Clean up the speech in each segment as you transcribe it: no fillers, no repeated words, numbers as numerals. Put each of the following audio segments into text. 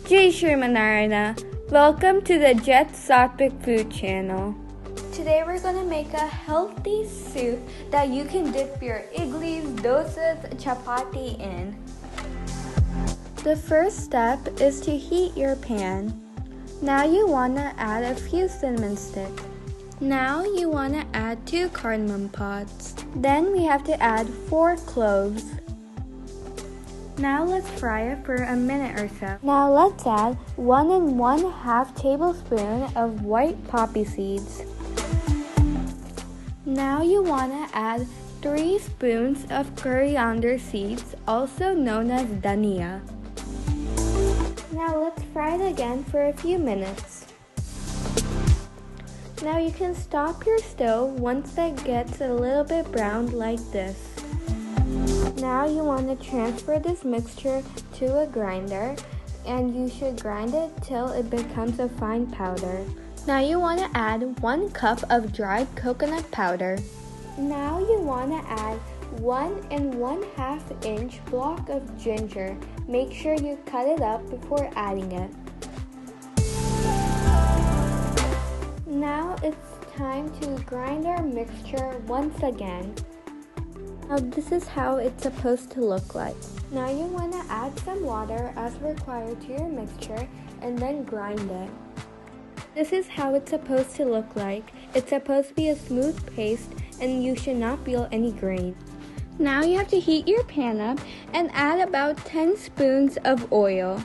Jai Shri Manarana. Welcome to the Jet Satvic Food Channel. Today we're going to make a healthy soup that you can dip your idlis, dosas, chapati in. The first step is to heat your pan. Now you want to add a few cinnamon sticks. Now you want to add 2 cardamom pods. Then we have to add 4 cloves. Now let's fry it for a minute or so. Now let's add 1 1/2 tablespoon of white poppy seeds. Now you want to add 3 spoons of coriander seeds, also known as dhania. Now let's fry it again for a few minutes. Now you can stop your stove once it gets a little bit browned like this. Now you want to transfer this mixture to a grinder, and you should grind it till it becomes a fine powder. Now you want to add 1 cup of dried coconut powder. Now you want to add 1 1/2 inch block of ginger. Make sure you cut it up before adding it. Now it's time to grind our mixture once again. Now this is how it's supposed to look like. Now you want to add some water as required to your mixture and then grind it. This is how it's supposed to look like. It's supposed to be a smooth paste and you should not feel any grain. Now you have to heat your pan up and add about 10 spoons of oil.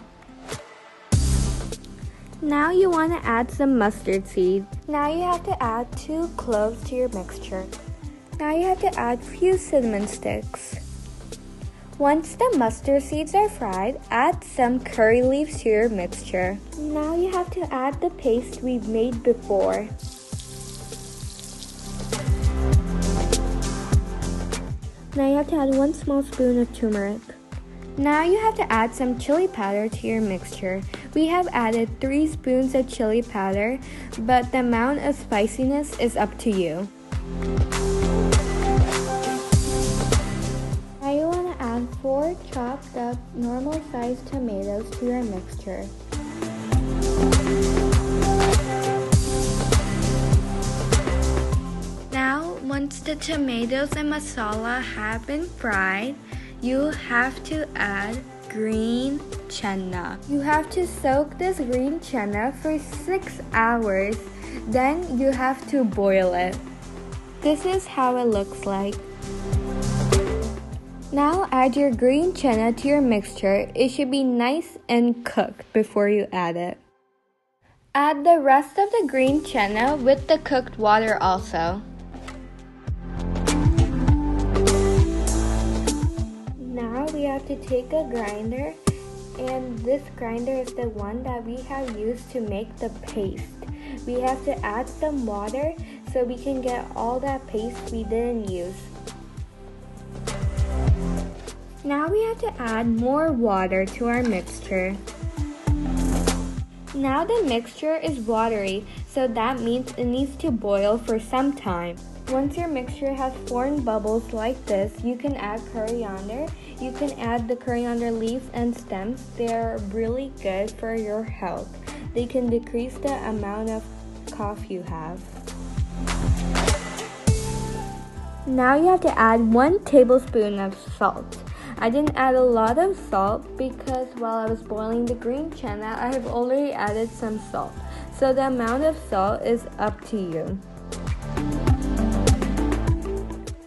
Now you want to add some mustard seed. Now you have to add 2 cloves to your mixture. Now you have to add few cinnamon sticks. Once the mustard seeds are fried, add some curry leaves to your mixture. Now you have to add the paste we've made before. Now you have to add 1 small spoon of turmeric. Now you have to add some chili powder to your mixture. We have added 3 spoons of chili powder, but the amount of spiciness is up to you. Now you want to add 4 chopped up normal sized tomatoes to your mixture. Now, once the tomatoes and masala have been fried, you have to add green chana. You have to soak this green chana for 6 hours. Then you have to boil it. This is how it looks like. Now add your green chana to your mixture. It should be nice and cooked before you add it. Add the rest of the green chana with the cooked water also. Now we have to take a grinder, and this grinder is the one that we have used to make the paste. We have to add some water so we can get all that paste we didn't use. Now we have to add more water to our mixture. Now the mixture is watery, so that means it needs to boil for some time. Once your mixture has formed bubbles like this, you can add coriander. You can add the coriander leaves and stems. They're really good for your health. They can decrease the amount of cough you have. Now you have to add 1 tablespoon of salt. I didn't add a lot of salt because while I was boiling the green chana, I have already added some salt. So the amount of salt is up to you.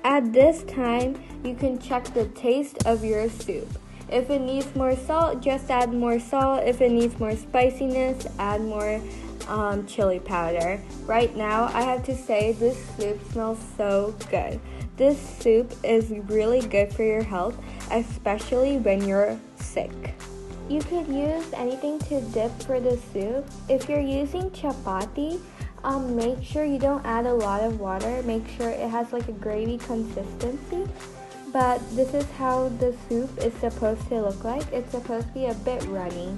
At this time, you can check the taste of your soup. If it needs more salt, just add more salt. If it needs more spiciness, add more chili powder. Right now, I have to say this soup smells so good. This soup is really good for your health, especially when you're sick. You could use anything to dip for the soup. If you're using chapati, make sure you don't add a lot of water. Make sure it has like a gravy consistency. But this is how the soup is supposed to look like. It's supposed to be a bit runny.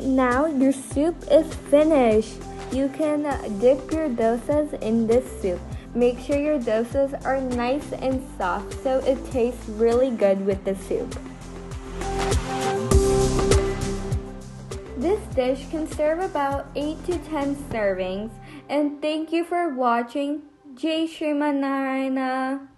Now your soup is finished. You can dip your dosas in this soup. Make sure your dosas are nice and soft so it tastes really good with the soup. dish can serve about 8 to 10 servings. And thank you for watching. Jai Shriman Narayana.